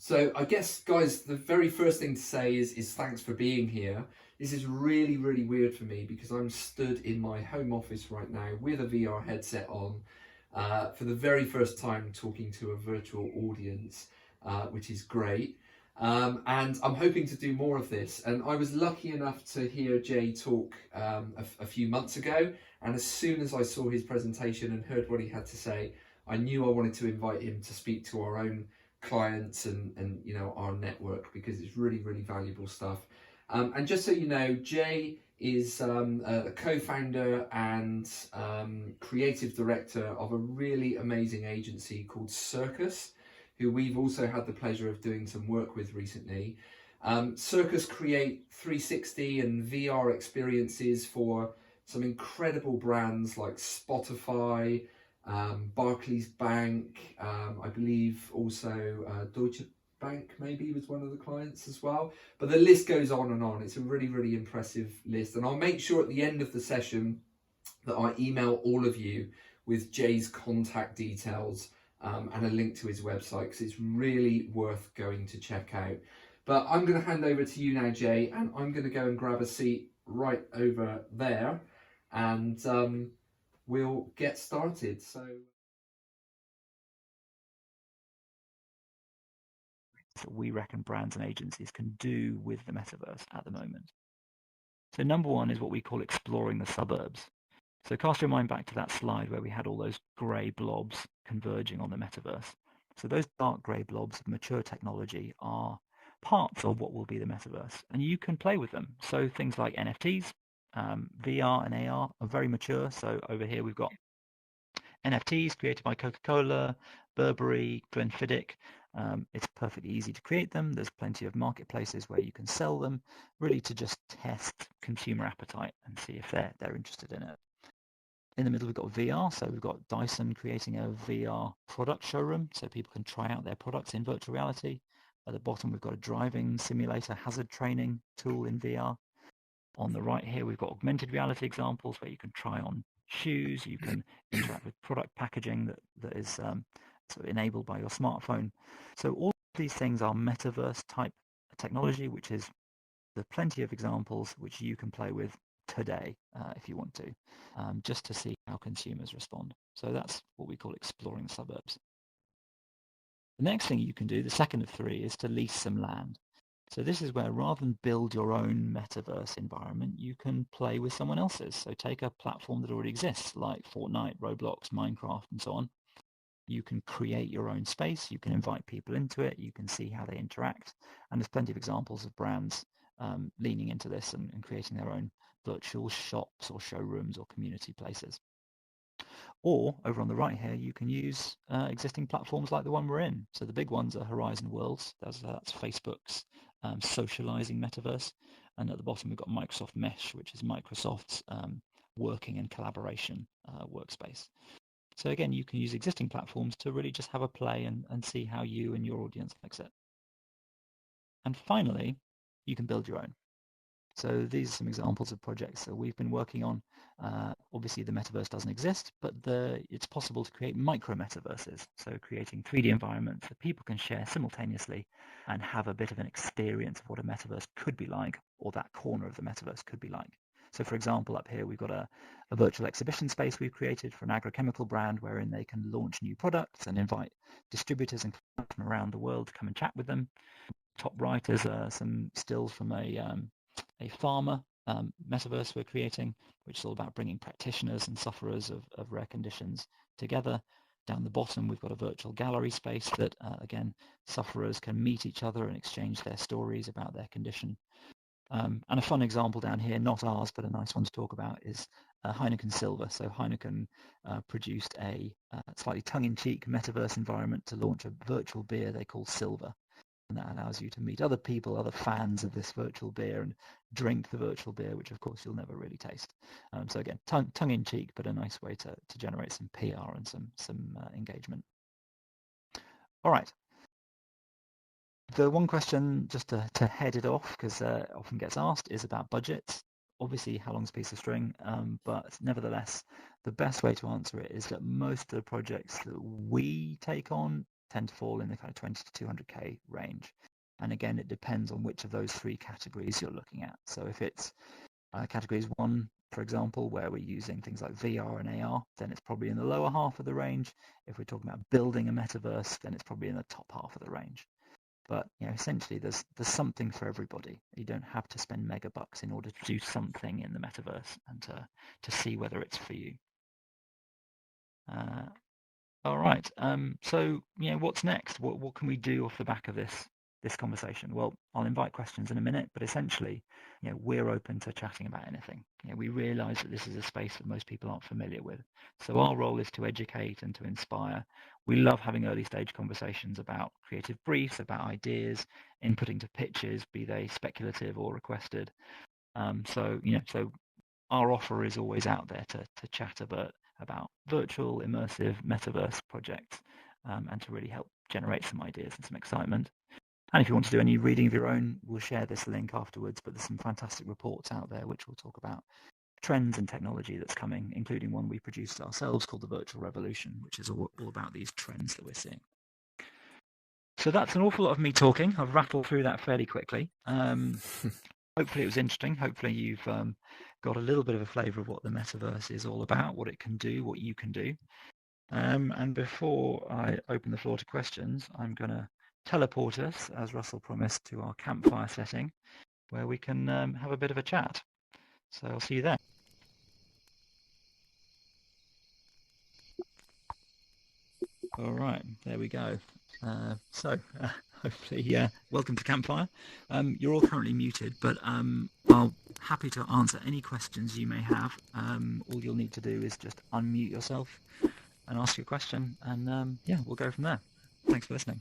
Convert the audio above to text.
So I guess, guys, the very first thing to say is thanks for being here. This is really, really weird for me because I'm stood in my home office right now with a VR headset on for the very first time talking to a virtual audience, which is great. And I'm hoping to do more of this. And I was lucky enough to hear Jay talk a few months ago. And as soon as I saw his presentation and heard what he had to say, I knew I wanted to invite him to speak to our own clients and our network, because it's really, really valuable stuff. And just so you know, Jay is the co-founder and creative director of a really amazing agency called Circus, who we've also had the pleasure of doing some work with recently. Circus create 360 and VR experiences for some incredible brands like Spotify, Barclays Bank, I believe also Deutsche Bank maybe was one of the clients as well. But the list goes on and on. It's a really, really impressive list. And I'll make sure at the end of the session that I email all of you with Jay's contact details and a link to his website, because it's really worth going to check out. But I'm going to hand over to you now, Jay, and I'm going to go and grab a seat right over there, and we'll get started. So that we reckon brands and agencies can do with the metaverse at the moment. So number one is what we call exploring the suburbs. So cast your mind back to that slide where we had all those grey blobs converging on the metaverse. So those dark grey blobs of mature technology are parts of what will be the metaverse, and you can play with them. So things like NFTs, VR and AR are very mature. So over here we've got NFTs created by Coca-Cola, Burberry, Glenfiddich. It's perfectly easy to create them. There's plenty of marketplaces where you can sell them, really to just test consumer appetite and see if they're interested in it. In the middle, we've got VR. So we've got Dyson creating a VR product showroom so people can try out their products in virtual reality. At the bottom, we've got a driving simulator hazard training tool in VR. On the right here, we've got augmented reality examples where you can try on shoes, you can interact with product packaging that is sort of enabled by your smartphone. So all of these things are metaverse type technology, which is there are plenty of examples which you can play with today if you want to, just to see how consumers respond. So that's what we call exploring the suburbs. The next thing you can do, the second of three, is to lease some land. So this is where rather than build your own metaverse environment, you can play with someone else's. So take a platform that already exists, like Fortnite, Roblox, Minecraft, and so on. You can create your own space. You can invite people into it. You can see how they interact. And there's plenty of examples of brands leaning into this and creating their own virtual shops or showrooms or community places. Or over on the right here, you can use existing platforms like the one we're in. So the big ones are Horizon Worlds. That's Facebook's socializing metaverse. And at the bottom, we've got Microsoft Mesh, which is Microsoft's working and collaboration workspace. So again, you can use existing platforms to really just have a play and see how you and your audience likes it. And finally, you can build your own. So these are some examples of projects that we've been working on. Obviously, the metaverse doesn't exist, but it's possible to create micro-metaverses. So creating 3D environments that people can share simultaneously and have a bit of an experience of what a metaverse could be like, or that corner of the metaverse could be like. So for example, up here, we've got a virtual exhibition space we've created for an agrochemical brand wherein they can launch new products and invite distributors and clients from around the world to come and chat with them. Top right is some stills from a pharma metaverse we're creating, which is all about bringing practitioners and sufferers of rare conditions together. Down the bottom, we've got a virtual gallery space that, again, sufferers can meet each other and exchange their stories about their condition. And a fun example down here, not ours, but a nice one to talk about, is Heineken Silver. So Heineken produced a slightly tongue-in-cheek metaverse environment to launch a virtual beer they call Silver. And that allows you to meet other people, other fans of this virtual beer, and drink the virtual beer, which of course you'll never really taste. So again, tongue-in-cheek, but a nice way to generate some PR and some engagement. All right. The one question, just to head it off, because it often gets asked, is about budgets. Obviously, how long's a piece of string? But nevertheless, the best way to answer it is that most of the projects that we take on tend to fall in the kind of 20 to 200k range. And again, it depends on which of those three categories you're looking at. So if it's categories 1, for example, where we're using things like VR and AR, then it's probably in the lower half of the range. If we're talking about building a metaverse, then it's probably in the top half of the range. But essentially, there's something for everybody. You don't have to spend mega bucks in order to do something in the metaverse and to see whether it's for you. All right. So what's next? What can we do off the back of this conversation? Well, I'll invite questions in a minute, but essentially, we're open to chatting about anything. We realise that this is a space that most people aren't familiar with. So our role is to educate and to inspire. We love having early stage conversations about creative briefs, about ideas, inputting to pitches, be they speculative or requested. So our offer is always out there to chat about virtual, immersive, metaverse projects, and to really help generate some ideas and some excitement. And if you want to do any reading of your own, we'll share this link afterwards, but there's some fantastic reports out there which will talk about trends and technology that's coming, including one we produced ourselves called The Virtual Revolution, which is all about these trends that we're seeing. So that's an awful lot of me talking. I've rattled through that fairly quickly. Hopefully it was interesting. Hopefully you've got a little bit of a flavour of what the metaverse is all about, what it can do, what you can do. And before I open the floor to questions, I'm going to teleport us, as Russell promised, to our campfire setting, where we can have a bit of a chat. So I'll see you there. All right, there we go. Hopefully, welcome to Campfire. You're all currently muted, but I'll happy to answer any questions you may have. All you'll need to do is just unmute yourself and ask your question, and we'll go from there. Thanks for listening.